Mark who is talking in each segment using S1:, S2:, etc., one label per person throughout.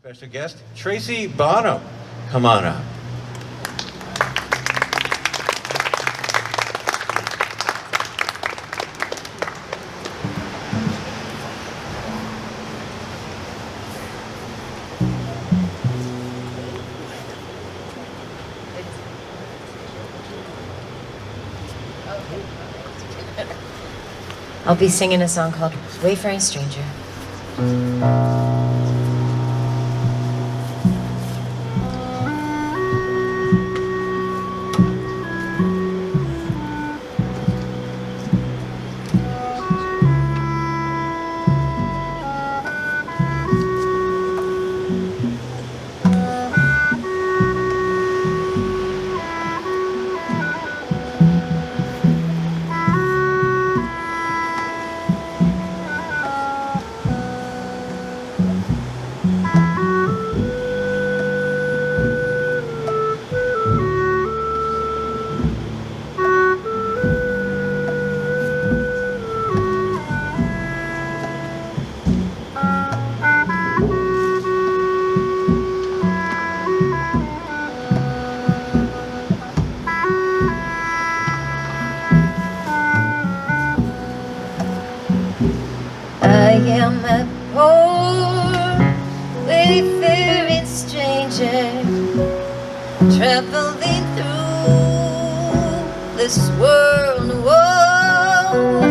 S1: Special guest, Tracy Bonham. Come on up.
S2: I'll be singing a song called Wayfaring Stranger. I am a poor, wayfaring stranger, traveling through this world. Whoa.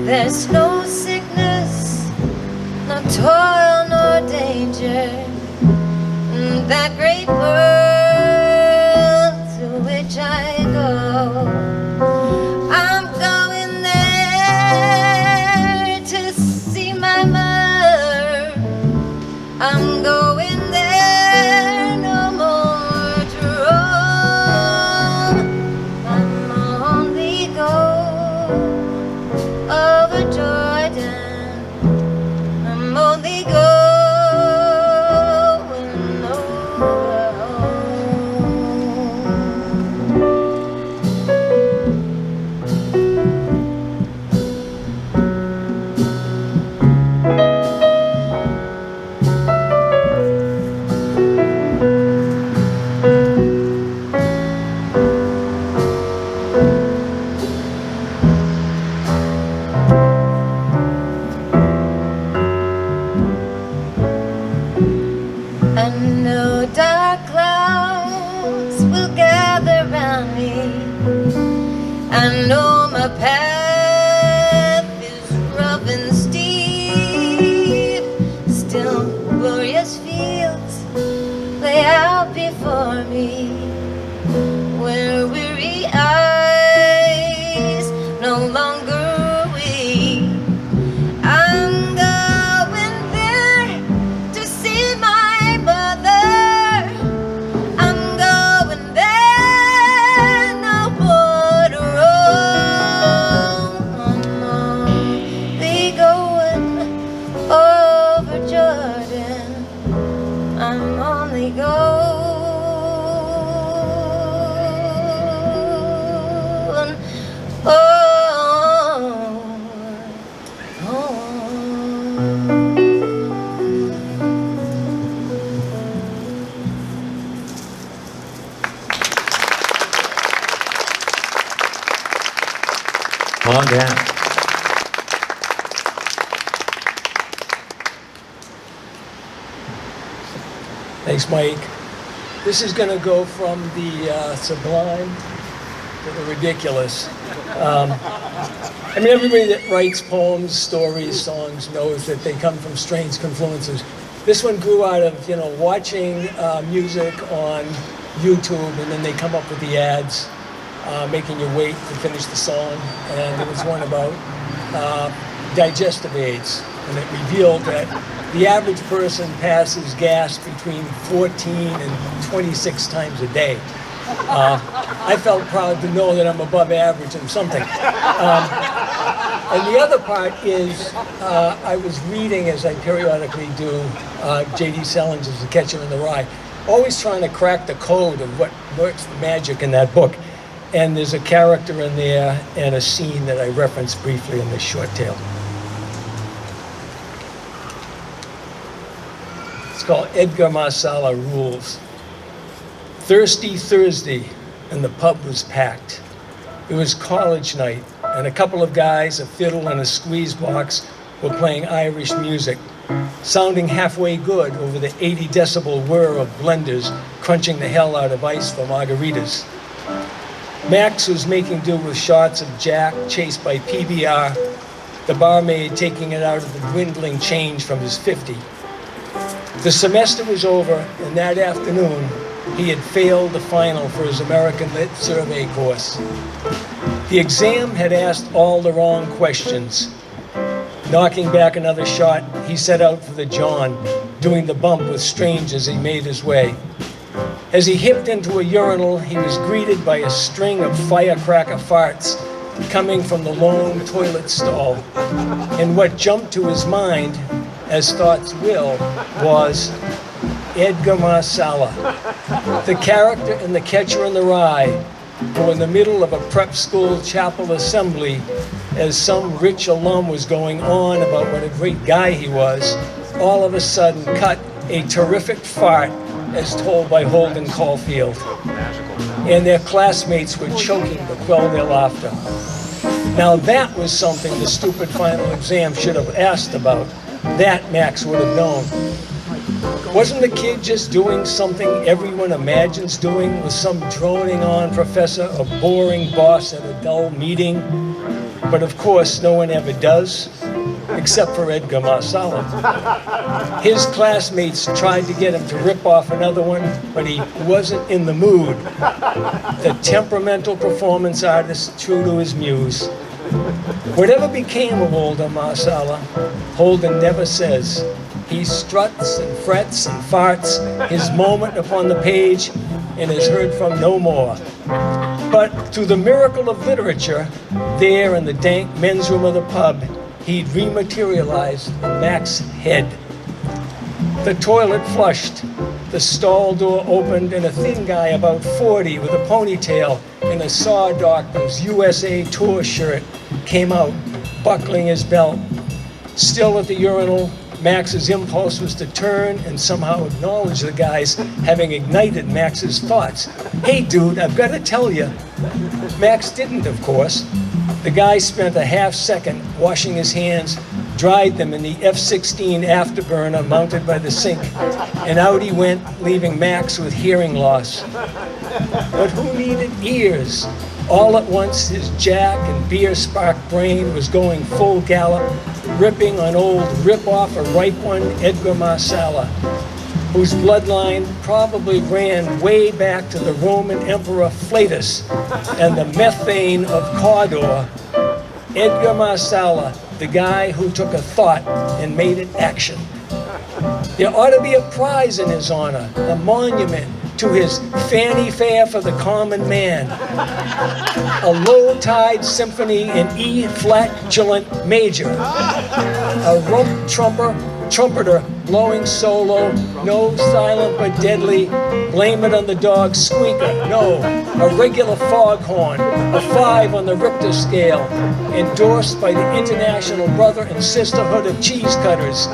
S2: There's no sickness, no toil, nor danger in that great world to which I go. I'm going there to see my mother. I'm going there no more to roam. I'm only going over Jordan. I'm only going over I know dark clouds will gather round me. I know my path is rough and steep. Still glorious fields lay out before me, where weary eyes no longer weep. I'm going there to see my mother. I'm going there no more to roam. I'm only going over Jordan. I'm only going
S1: Come on down.
S3: Thanks, Mike. This is going to go from the sublime to the ridiculous. I mean, everybody that writes poems, stories, songs knows that they come from strange confluences. This one grew out of, watching music on YouTube, and then they come up with the ads, making you wait to finish the song. And there was one about digestive aids, and it revealed that the average person passes gas between 14 and 26 times a day. I felt proud to know that I'm above average in something. And the other part is, I was reading, as I periodically do, J.D. Salinger's The Catcher in the Rye, always trying to crack the code of what's the magic in that book. And there's a character in there and a scene that I referenced briefly in this short tale. It's called Edgar Marsala Rules. Thirsty Thursday, and the pub was packed. It was college night, and a couple of guys, a fiddle and a squeeze box, were playing Irish music, sounding halfway good over the 80 decibel whir of blenders crunching the hell out of ice for margaritas. Max was making do with shots of Jack chased by PBR, the barmaid taking it out of the dwindling change from his 50. The semester was over, and that afternoon, he had failed the final for his American Lit survey course. The exam had asked all the wrong questions. Knocking back another shot, he set out for the John, doing the bump with strangers as he made his way. As he hipped into a urinal, he was greeted by a string of firecracker farts coming from the lone toilet stall. And what jumped to his mind, as thoughts will, was Edgar Marsala, the character in The Catcher in the Rye, who in the middle of a prep school chapel assembly, as some rich alum was going on about what a great guy he was, all of a sudden cut a terrific fart as told by Holden Caulfield. And their classmates were choking to quell their laughter. Now that was something the stupid final exam should have asked about. That Max would have known. Wasn't the kid just doing something everyone imagines doing with some droning on professor, a boring boss at a dull meeting? But of course, no one ever does, except for Edgar Marsala. His classmates tried to get him to rip off another one, but he wasn't in the mood. The temperamental performance artist, true to his muse. Whatever became of older Marsala, Holden never says. He struts and frets and farts his moment upon the page and is heard from no more. But through the miracle of literature, there in the dank men's room of the pub, he'd rematerialized in Max's head. The toilet flushed, the stall door opened, and a thin guy about 40 with a ponytail and a Saw Doctor's USA tour shirt came out, buckling his belt. Still at the urinal, Max's impulse was to turn and somehow acknowledge the guys having ignited Max's thoughts. Hey dude, I've got to tell you. Max didn't, of course. The guy spent a half second washing his hands, dried them in the F-16 afterburner mounted by the sink, and out he went, leaving Max with hearing loss. But who needed ears? All at once, his Jack and beer-sparked brain was going full gallop, ripping on old rip-off a ripe one, Edgar Marsala, whose bloodline probably ran way back to the Roman Emperor Flatus and the methane of Cawdor. Edgar Marsala, the guy who took a thought and made it action. There ought to be a prize in his honor, a monument to his fanny fair for the common man. A low-tide symphony in E-flat Julant major. A rope trumpeter blowing solo, no silent but deadly, blame it on the dog squeaker, no, a regular foghorn, a 5 on the Richter scale, endorsed by the International Brother and Sisterhood of Cheese Cutters.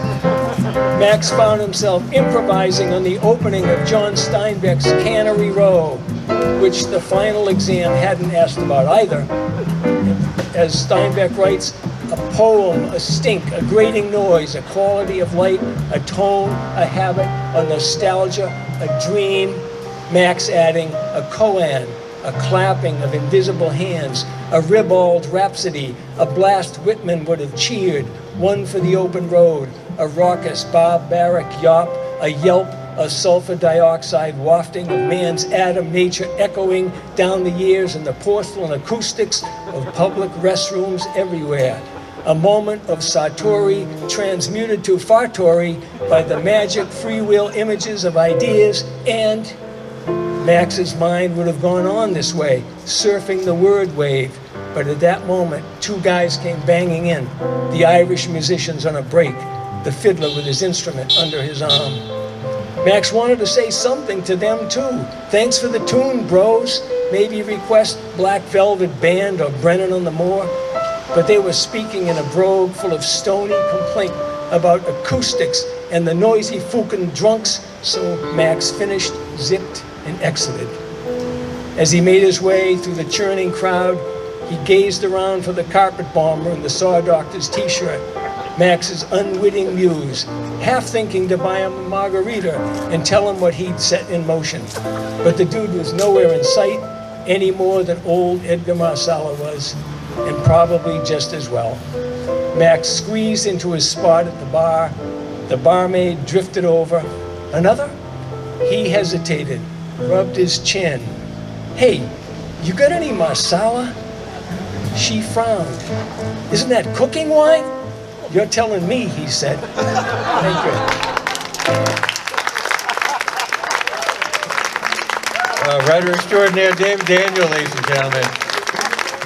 S3: Max found himself improvising on the opening of John Steinbeck's Cannery Row, which the final exam hadn't asked about either. As Steinbeck writes, a poem, a stink, a grating noise, a quality of light, a tone, a habit, a nostalgia, a dream. Max adding a koan, a clapping of invisible hands, a ribald rhapsody, a blast Whitman would have cheered, one for the open road, a raucous barbaric yawp, a yelp, a sulfur dioxide wafting of man's atom nature echoing down the years in the porcelain acoustics of public restrooms everywhere. A moment of Satori transmuted to Fartori by the magic freewheel images of ideas, and Max's mind would have gone on this way, surfing the word wave. But at that moment, two guys came banging in, the Irish musicians on a break, the fiddler with his instrument under his arm. Max wanted to say something to them too. Thanks for the tune, bros. Maybe request Black Velvet Band or Brennan on the Moor. But they were speaking in a brogue full of stony complaint about acoustics and the noisy fucking drunks, so Max finished, zipped, and exited. As he made his way through the churning crowd, he gazed around for the carpet bomber in the Saw Doctor's t-shirt, Max's unwitting muse, half thinking to buy him a margarita and tell him what he'd set in motion. But the dude was nowhere in sight, any more than old Edgar Marsala was, and probably just as well. Max squeezed into his spot at the bar. The barmaid drifted over. Another? He hesitated, rubbed his chin. Hey, you got any Marsala? She frowned. Isn't that cooking wine? You're telling me, he said. Thank you.
S1: Writer extraordinaire David Daniel, ladies and gentlemen.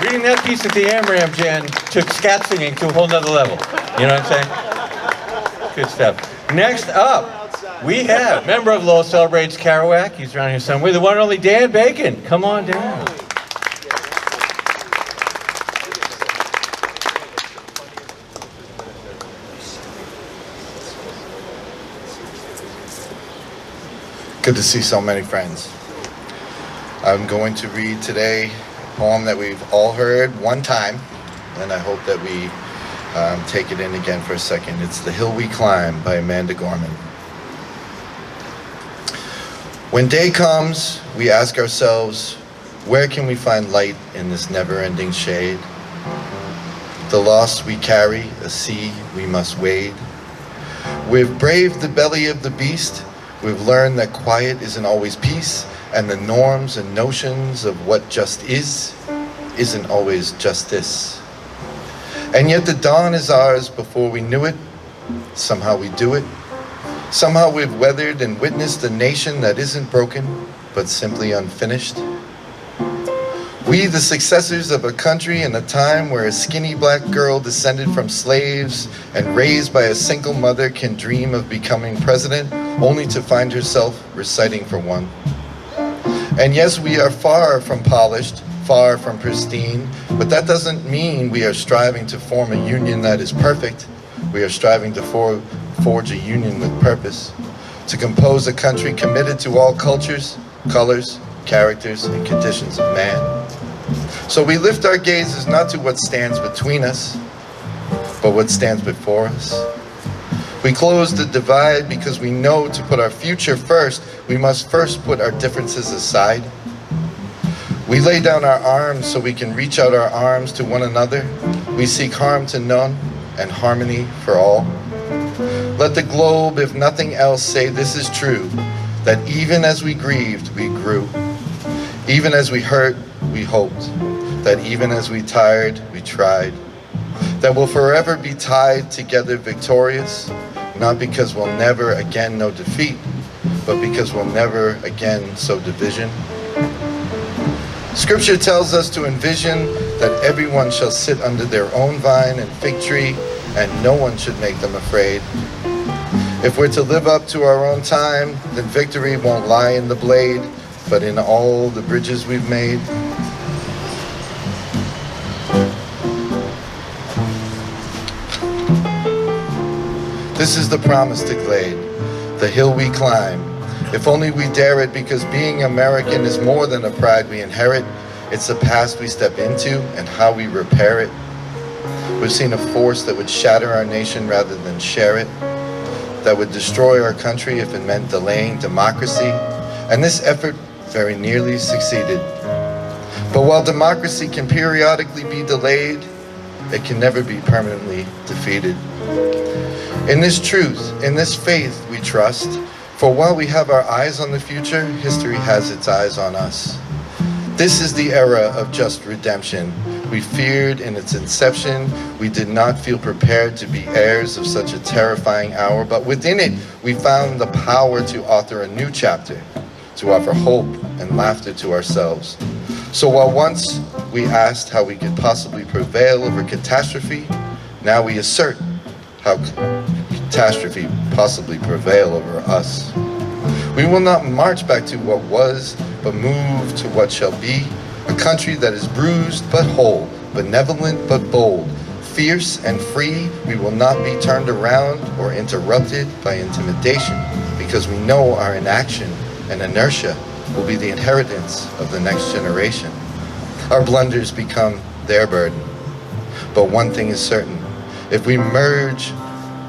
S1: Reading that piece at the Amram Jam took scat singing to a whole nother level. You know what I'm saying? Good stuff. Next up, we have member of Lowell Celebrates Kerouac. He's around here somewhere. The one and only Dan Bacon. Come on down.
S4: Good to see so many friends. I'm going to read today a poem that we've all heard one time, and I hope that we take it in again for a second. It's The Hill We Climb by Amanda Gorman. When day comes, we ask ourselves, where can we find light in this never-ending shade? The loss we carry, a sea we must wade. We've braved the belly of the beast. We've learned that quiet isn't always peace, and the norms and notions of what just isn't always justice. And yet the dawn is ours before we knew it. Somehow we do it. Somehow we've weathered and witnessed a nation that isn't broken, but simply unfinished. We, the successors of a country in a time where a skinny black girl descended from slaves and raised by a single mother can dream of becoming president, only to find herself reciting for one. And yes, we are far from polished, far from pristine, but that doesn't mean we are striving to form a union that is perfect. We are striving to forge a union with purpose, to compose a country committed to all cultures, colors, characters, and conditions of man. So we lift our gazes not to what stands between us, but what stands before us. We close the divide because we know to put our future first, we must first put our differences aside. We lay down our arms so we can reach out our arms to one another. We seek harm to none and harmony for all. Let the globe, if nothing else, say this is true, that even as we grieved, we grew. Even as we hurt, we hoped. That even as we tired, we tried. That we'll forever be tied together victorious, not because we'll never again know defeat, but because we'll never again sow division. Scripture tells us to envision that everyone shall sit under their own vine and fig tree, and no one should make them afraid. If we're to live up to our own time, then victory won't lie in the blade, but in all the bridges we've made. This is the promise declared, the hill we climb. If only we dare it, because being American is more than a pride we inherit. It's the past we step into and how we repair it. We've seen a force that would shatter our nation rather than share it, that would destroy our country if it meant delaying democracy, and this effort very nearly succeeded. But while democracy can periodically be delayed, it can never be permanently defeated. In this truth, in this faith we trust, for while we have our eyes on the future, history has its eyes on us. This is the era of just redemption. We feared in its inception. We did not feel prepared to be heirs of such a terrifying hour, but within it, we found the power to author a new chapter, to offer hope and laughter to ourselves. So while once we asked how we could possibly prevail over catastrophe, now we assert how catastrophe possibly prevail over us. We will not march back to what was, but move to what shall be, a country that is bruised but whole, benevolent but bold, Fierce and free, we will not be turned around or interrupted by intimidation, because we know our inaction and inertia will be the inheritance of the next generation. Our blunders become their burden. But one thing is certain, if we merge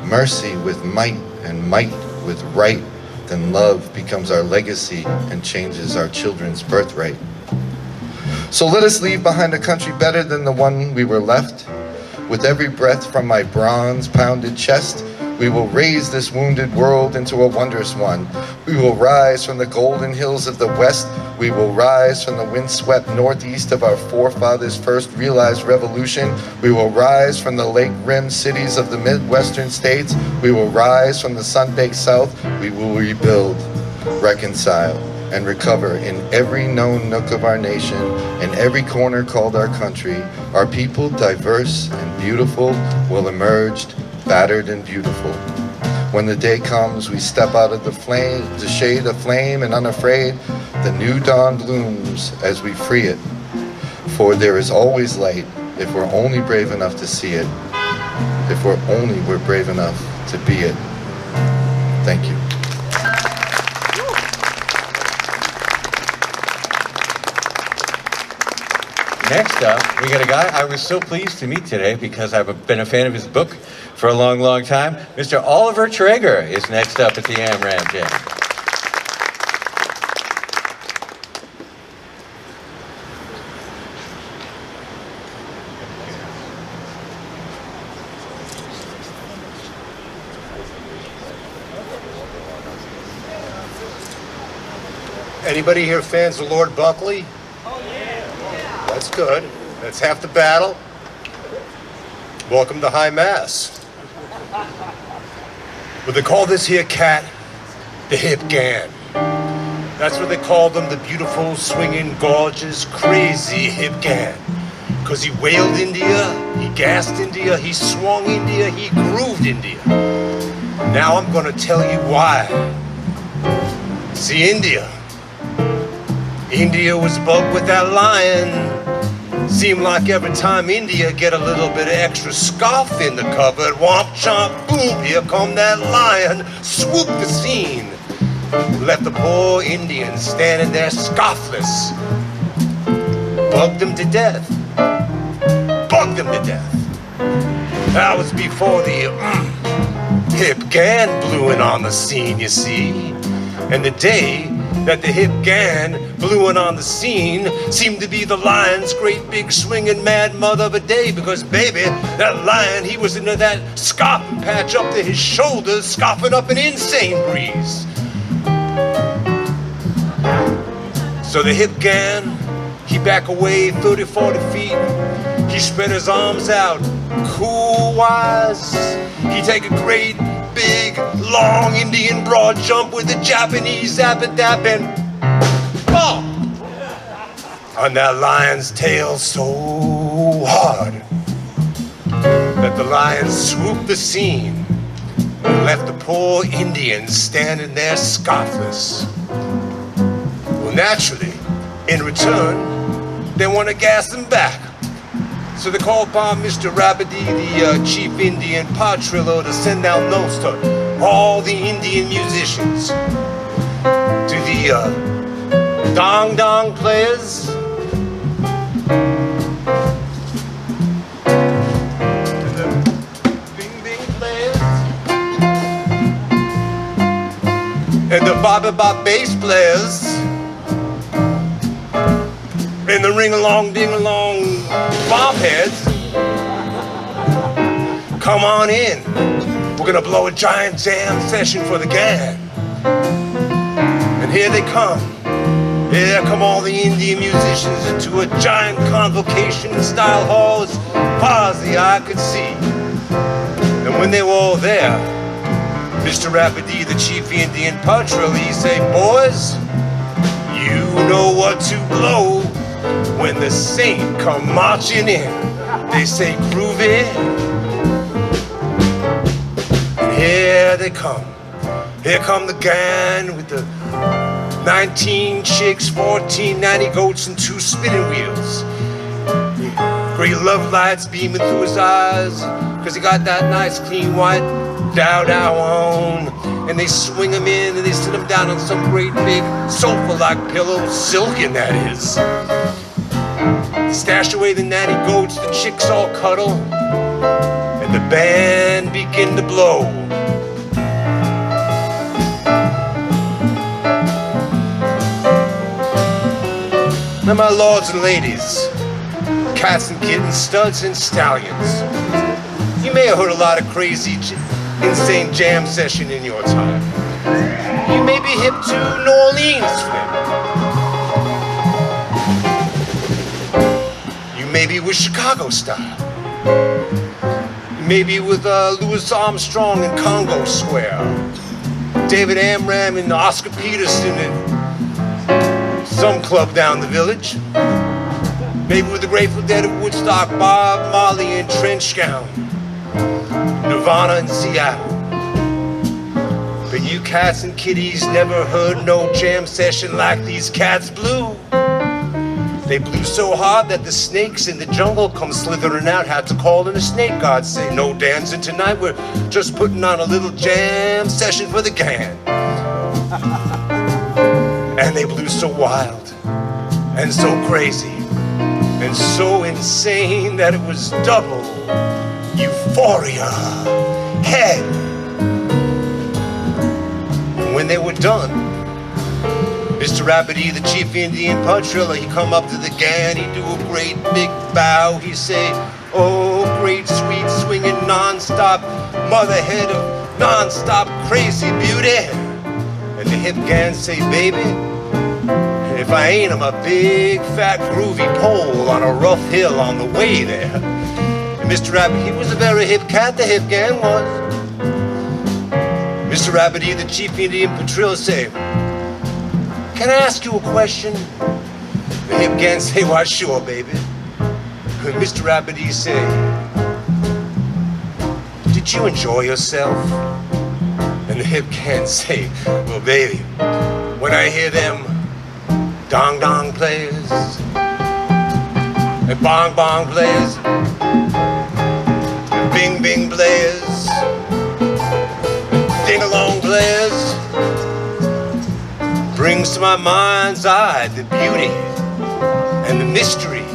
S4: mercy with might and might with right, then love becomes our legacy and changes our children's birthright. So let us leave behind a country better than the one we were left. With every breath from my bronze-pounded chest, we will raise this wounded world into a wondrous one. We will rise from the golden hills of the west. We will rise from the windswept northeast of our forefathers' first realized revolution. We will rise from the lake-rimmed cities of the Midwestern states. We will rise from the sun-baked south. We will rebuild, reconcile, and recover in every known nook of our nation, in every corner called our country. Our people, diverse and beautiful, will emerge battered and beautiful. When the day comes, we step out of the shade of flame, and unafraid, the new dawn blooms as we free it. For there is always light if we're only brave enough to see it, if we're brave enough to be it. Thank you.
S1: Next up, we got a guy I was so pleased to meet today because I've been a fan of his book for a long, long time. Mr. Oliver Traeger is next up at the Amram Jam.
S5: Anybody here fans of Lord Buckley? That's good. That's half the battle. Welcome to High Mass. Well, they call this here cat the Hip Gan. That's what they called him, the beautiful, swinging, gorgeous, crazy Hip Gan. Because he wailed India, he gassed India, he swung India, he grooved India. Now I'm going to tell you why. See, India was bugged with that lion. Seemed like every time India get a little bit of extra scoff in the cupboard, womp chomp, boom, here come that lion, swoop the scene. Left the poor Indian standing there scoffless. Bugged him to death. Bugged him to death. That was before the Hip Gan blew in on the scene, you see. And the day that the Hip Gan blew in on the scene seemed to be the lion's great big swinging mad mother of a day, because baby, that lion, he was into that scoffing patch up to his shoulders, scoffing up an insane breeze. So the Hip Gan, he back away 30, 40 feet. He spread his arms out, cool wise. He take a great big, long Indian broad jump with a Japanese zap-a-dap and ball on that lion's tail so hard that the lion swooped the scene and left the poor Indian standing there scoffless. Well, naturally, in return, they want to gas him back. So they called upon Mr. Rabidi, the chief Indian Padrillo, to send out notes to all the Indian musicians, to the dong-dong players, to the bing-bing players, and the bop-a-bop bass players, and the ring-along, ding-along bomb heads. Come on in. We're gonna blow a giant jam session for the gang. And here they come. Here come all the Indian musicians into a giant convocation style hall as far as the eye could see. And when they were all there, Mr. Rapidi, the chief Indian Padrillo, he say, boys, you know what to blow when the saint come marching in. They say, groove it. And here they come. Here come the gang with the 19 chicks, 14 nanny goats, and 2 spinning wheels. Great love lights beaming through his eyes, 'cause he got that nice clean white Dow on. And they swing him in and they sit him down on some great big sofa-like pillow, silken that is. Stash away the natty goats, the chicks all cuddle, and the band begin to blow. Now my lords and ladies, cats and kittens, studs and stallions, you may have heard a lot of crazy, insane jam session in your time. You may be hip to New Orleans flip. You may be with Chicago style. You may be with Louis Armstrong in Congo Square. David Amram and Oscar Peterson in some club down the village. Maybe with the Grateful Dead of Woodstock, Bob Marley in trench gown, Nirvana in Seattle. But you cats and kitties never heard no jam session like these cats blew. They blew so hard that the snakes in the jungle come slithering out, had to call in a snake god, say, no dancing tonight, we're just putting on a little jam session for the gang. And they blew so wild and so crazy and so insane that it was double euphoria head. And when they were done, Mr. Rapidy, the chief Indian patrilla, he come up to the gang, he do a great big bow, he say, oh, great sweet swinging non-stop motherhead of non-stop crazy beauty. And the hip gang say, baby, if I ain't, I'm a big fat groovy pole on a rough hill on the way there. And Mr. Rapidy, he was a very hip cat, the hip gang was. Mr. Rapidy, the chief Indian patrilla say, can I ask you a question? The hip gang say, why sure, baby. And Mr. Rapidy say, did you enjoy yourself? And the hip gang say, well, baby, when I hear them dong dong players, and bong bong players, and bing bing players, ding along players, brings to my mind's eye the beauty and the mystery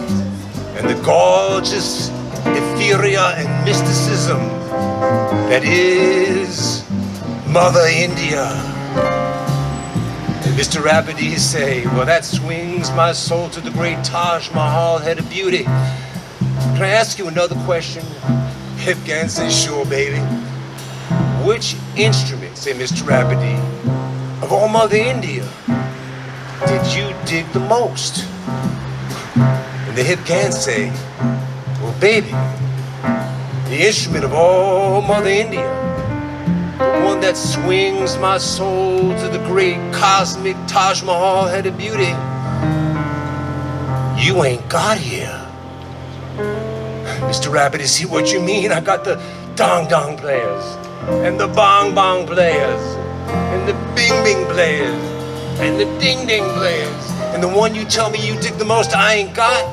S5: and the gorgeous etheria and mysticism that is Mother India. And Mr. Rapidy say, well, that swings my soul to the great Taj Mahal, head of beauty. Can I ask you another question? Hip gang says, sure, baby. Which instrument, say Mr. Rapidy, of all Mother India, did you dig the most? And the hip gang say, well, baby, the instrument of all Mother India, the one that swings my soul to the great cosmic Taj Mahal head of beauty, you ain't got here. Mr. Rapidy, see what you mean? I got the dong dong players, and the bong bong players, and the bing bing players, and the ding ding players, and the one you tell me you dig the most I ain't got.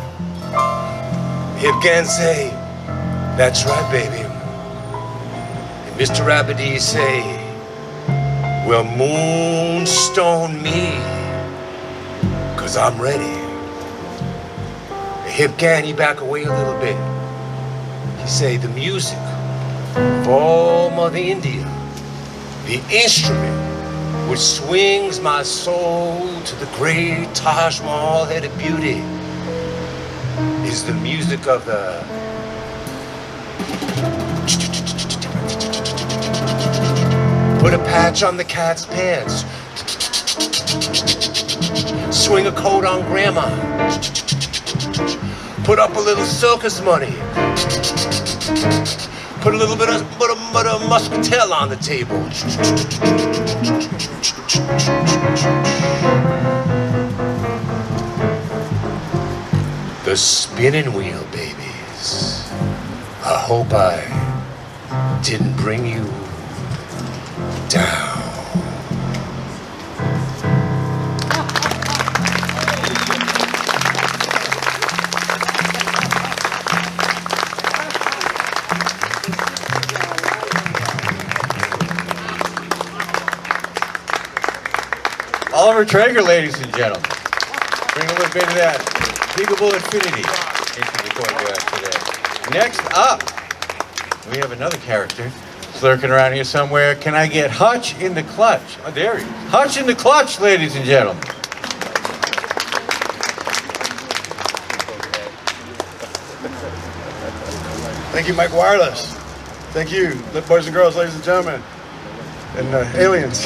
S5: Hip gang say, that's right, baby. And Mr. Rapidy say, well, moonstone me, 'cause I'm ready. The hip gang, he back away a little bit. He say, the music of all Mother India, the instrument which swings my soul to the great Taj Mahal head of beauty, is the music of the put a patch on the cat's pants, swing a coat on grandma, put up a little circus money, put a little bit of muscatel on the table. The spinning wheel, babies. I hope I didn't bring you down.
S1: Oliver Traeger, ladies and gentlemen. Bring a little bit of that Diggable Infinity into the courtyard today. Next up, we have another character lurking around here somewhere. Can I get Hutch in the clutch? Oh, there he is. Hutch in the clutch, ladies and gentlemen.
S6: Thank you, Mike Wireless. Thank you, boys and girls, ladies and gentlemen, and aliens.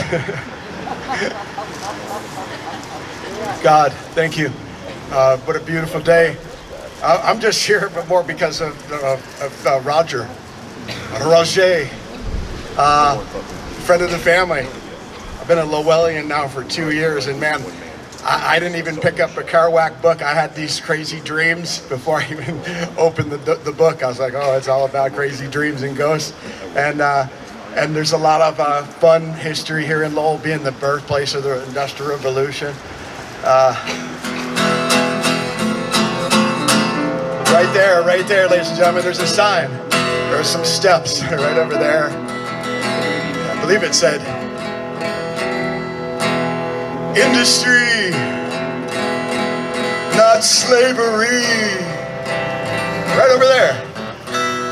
S6: God, thank you. What a beautiful day. I'm just here more because of Roger, friend of the family. I've been a Lowellian now for 2 years, and man, I didn't even pick up a Kerouac book. I had these crazy dreams before I even opened the book. I was like, oh, it's all about crazy dreams and ghosts. And there's a lot of fun history here in Lowell, being the birthplace of the Industrial Revolution. Right there, ladies and gentlemen, there's a sign. There are some steps right over there. I believe it said, industry, not slavery. Right over there.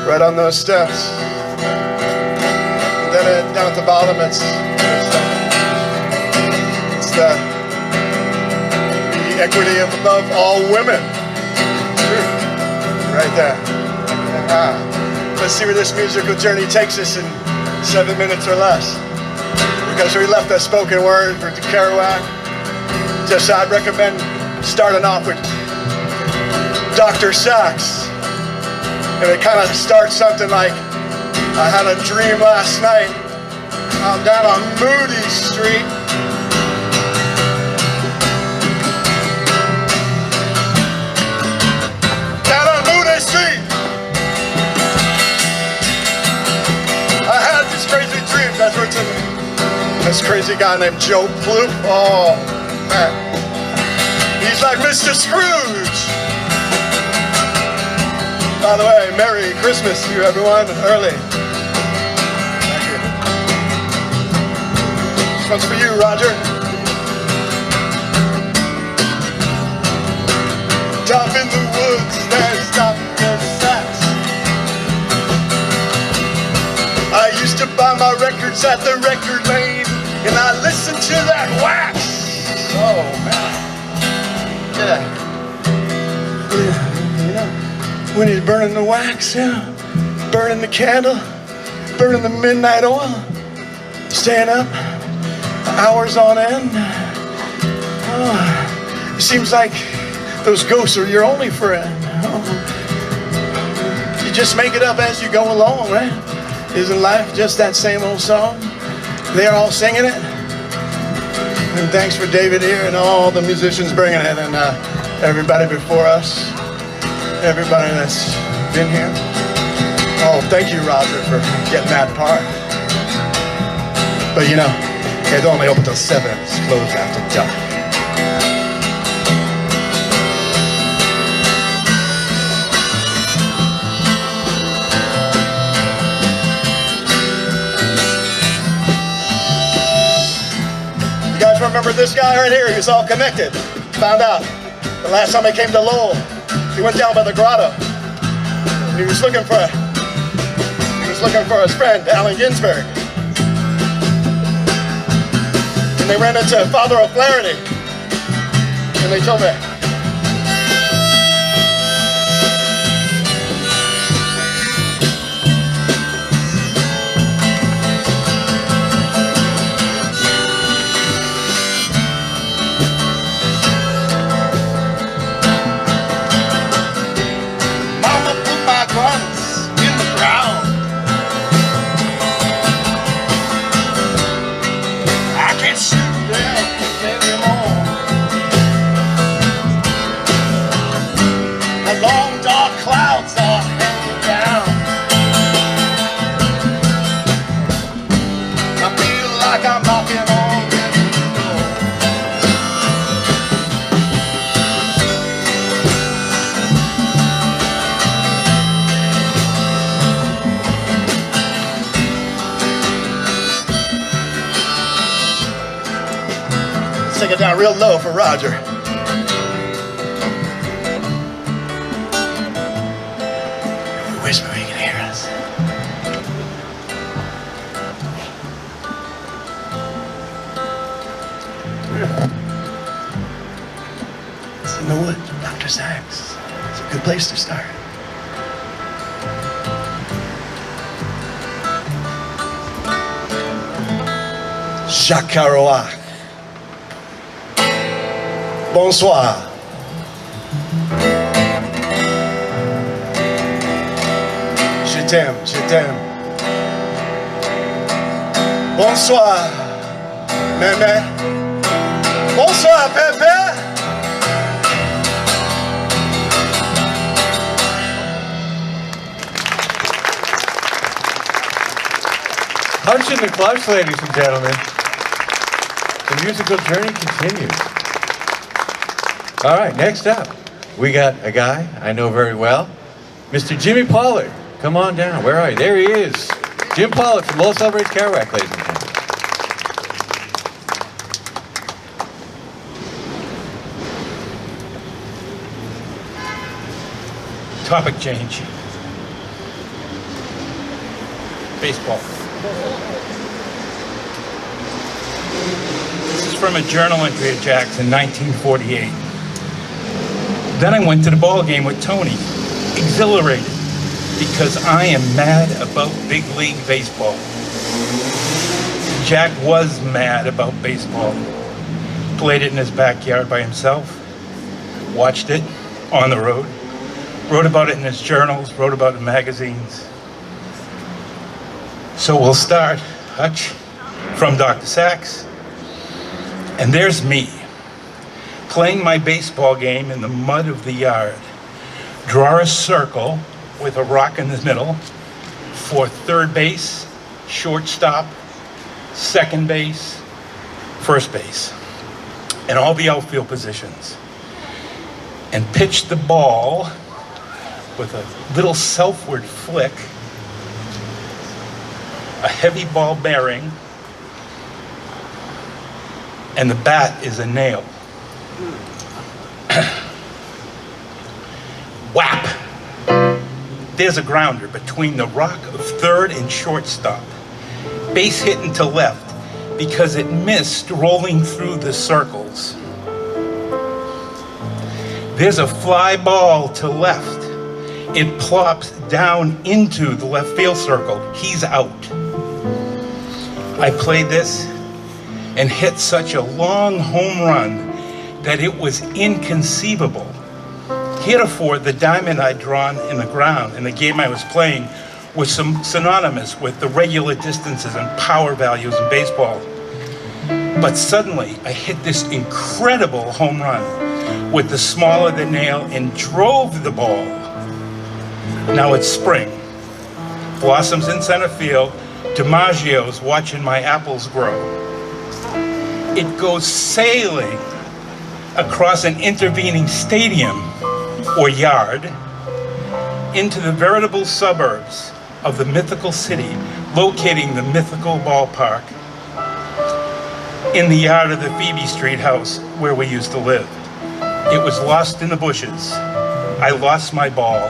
S6: Right on those steps. And then down at the bottom, it's the equity of above all women. Right there. Let's see where this musical journey takes us in 7 minutes or less. Because we left a spoken word for Kerouac. Just I'd recommend starting off with Dr. Sachs. And it kind of starts something like, I had a dream last night. I'm down on Moody Street. Down on Moody Street. I had these crazy dreams. That's where it's in there. This crazy guy named Joe Ploop. Oh, man. He's like Mr. Scrooge. By the way, Merry Christmas to you, everyone, early. Thank you. This one's for you, Roger. Top in the woods, there's Dr. Sachs. I used to buy my records at the record lane, and I listened to that wax. Oh, man. Yeah. You know, when he's burning the wax, burning the candle, burning the midnight oil, staying up hours on end. Oh, it seems like those ghosts are your only friend. Oh. You just make it up as you go along, right? Isn't life just that same old song? They're all singing it. And thanks for David here and all the musicians bringing it, and everybody before us, everybody that's been here. Oh, thank you, Roger, for getting that part. But you know, it's only open till 7. It's closed after dark. Remember this guy right here? He was all connected. Found out the last time he came to Lowell, he went down by the grotto. He was looking for his friend Allen Ginsberg, and they ran into Father O'Flaherty, and they told me, take it down real low for Roger. Whisper, you can hear us. It's in the wood, Dr. Sachs. It's a good place to start. Jacques Kerouac. Bonsoir. Je t'aime, je t'aime. Bonsoir, Mémé. Bonsoir, Pépé.
S1: Punch in the clutch, ladies and gentlemen. The musical journey continues. All right, next up, we got a guy I know very well, Mr. Jimmy Pollard. Come on down. Where are you? There he is. Jim Pollard from Lowell Celebrates Kerouac, ladies and gentlemen.
S7: Topic change. Baseball. This is from a journal entry of Jack's in 1948. Then I went to the ball game with Tony, exhilarated, because I am mad about big league baseball. Jack was mad about baseball. Played it in his backyard by himself, watched it on the road, wrote about it in his journals, wrote about it in magazines. So we'll start, Hutch, from Dr. Sachs. And there's me, playing my baseball game in the mud of the yard. Draw a circle with a rock in the middle for third base, shortstop, second base, first base, and all the outfield positions. And pitch the ball with a little selfward flick, a heavy ball bearing, and the bat is a nail. Whap! There's a grounder between the rock of third and shortstop. Base hit into left because it missed rolling through the circles. There's a fly ball to left. It plops down into the left field circle. He's out. I played this and hit such a long home run that it was inconceivable. Heretofore, the diamond I'd drawn in the ground in the game I was playing was synonymous with the regular distances and power values in baseball. But suddenly, I hit this incredible home run with the smaller the nail and drove the ball. Now it's spring. Blossoms in center field. DiMaggio's watching my apples grow. It goes sailing across an intervening stadium or yard into the veritable suburbs of the mythical city, locating the mythical ballpark in the yard of the Phoebe Street house where we used to live. It was lost in the bushes. I lost my ball.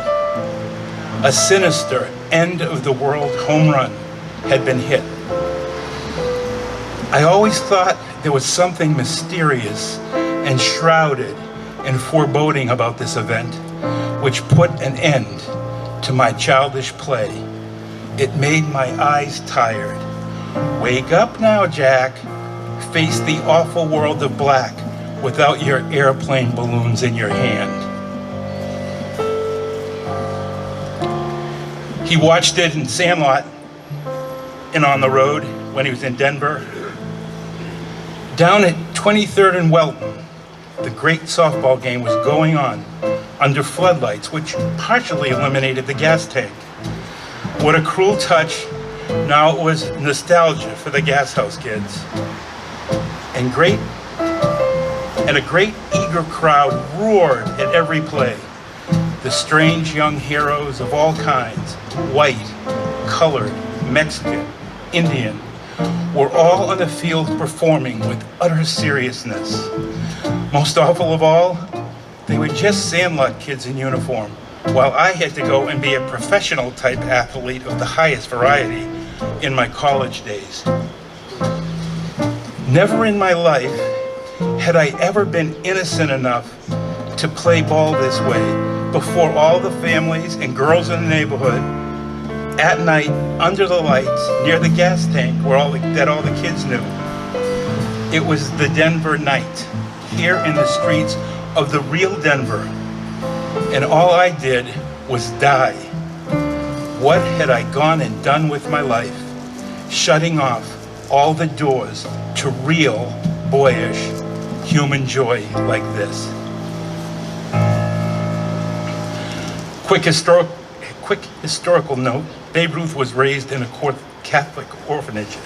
S7: A sinister end of the world home run had been hit. I always thought there was something mysterious and shrouded and foreboding about this event, which put an end to my childish play. It made my eyes tired. Wake up now, Jack. Face the awful world of black without your airplane balloons in your hand. He watched it in Sandlot and on the road when he was in Denver. Down at 23rd and Welton, the great softball game was going on under floodlights, which partially eliminated the gas tank. What a cruel touch. Now it was nostalgia for the gas house kids. And a great eager crowd roared at every play. The strange young heroes of all kinds, white, colored, Mexican, Indian, were all on the field performing with utter seriousness. Most awful of all, they were just sandlot kids in uniform, while I had to go and be a professional type athlete of the highest variety in my college days. Never in my life had I ever been innocent enough to play ball this way before all the families and girls in the neighborhood at night under the lights near the gas tank where all the kids knew. It was the Denver night, here in the streets of the real Denver, and all I did was die. What had I gone and done with my life, shutting off all the doors to real, boyish, human joy like this? Quick historical note, Babe Ruth was raised in a Catholic orphanage.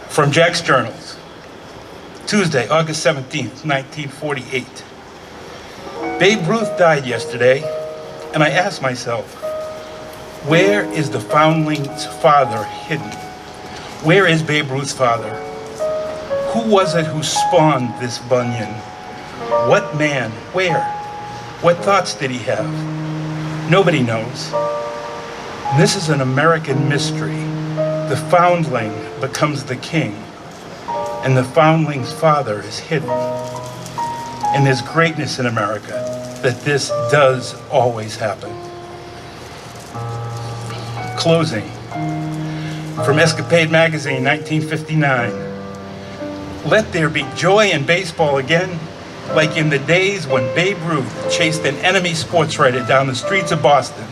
S7: From Jack's Journals, Tuesday, August 17th, 1948. Babe Ruth died yesterday, and I asked myself, where is the foundling's father hidden? Where is Babe Ruth's father? Who was it who spawned this Bunyan? What man? Where? What thoughts did he have? Nobody knows. This is an American mystery. The foundling becomes the king, and the foundling's father is hidden. And there's greatness in America that this does always happen. Closing. From Escapade Magazine, 1959. Let there be joy in baseball again, like in the days when Babe Ruth chased an enemy sports writer down the streets of Boston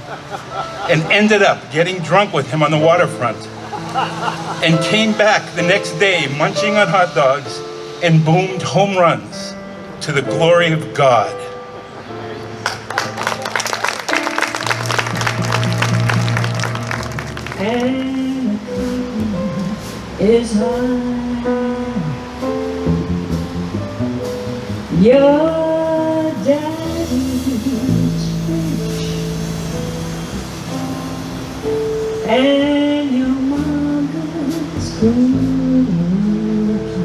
S7: and ended up getting drunk with him on the waterfront and came back the next day munching on hot dogs and boomed home runs to the glory of God.
S8: And is high. Your daddy's rich, and your mama's good looking.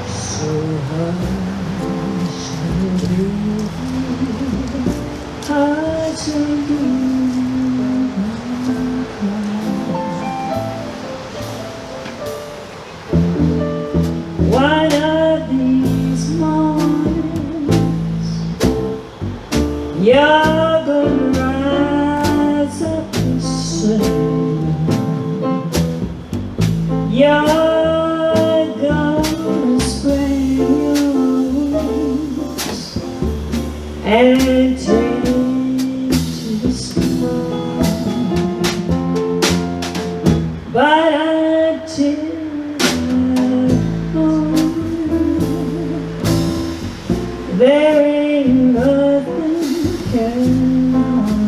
S8: So hush, baby, hush, baby. One of these mornings, you're gonna rise up and sing. You're gonna spread your wings and take to the sky. But until there ain't nothing can harm.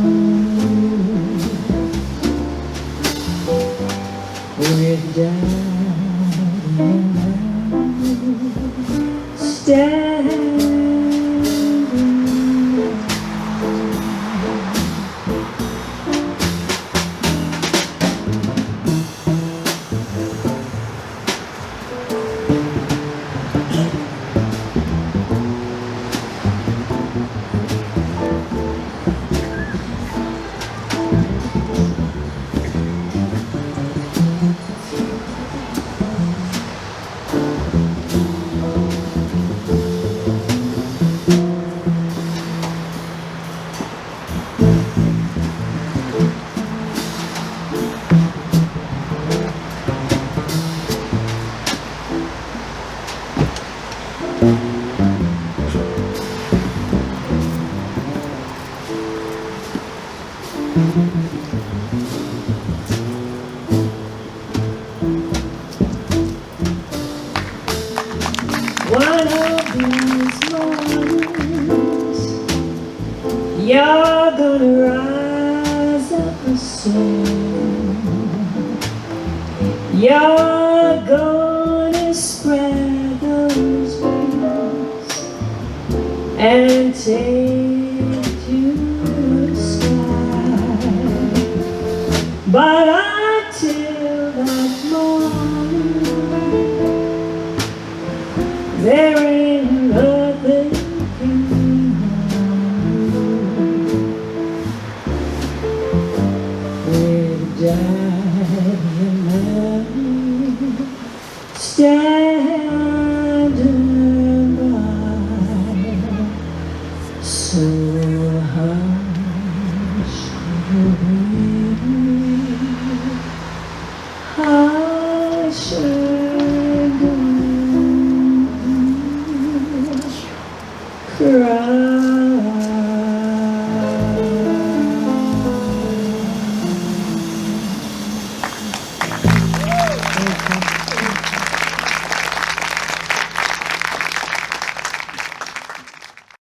S8: We're down and out, standing. One of these mornings, you're gonna rise up and sing. You're gonna spread those wings and take to the sky. But until that morning, there ain't nothing can be with Daddy and Mommy standing by. So hush, little baby.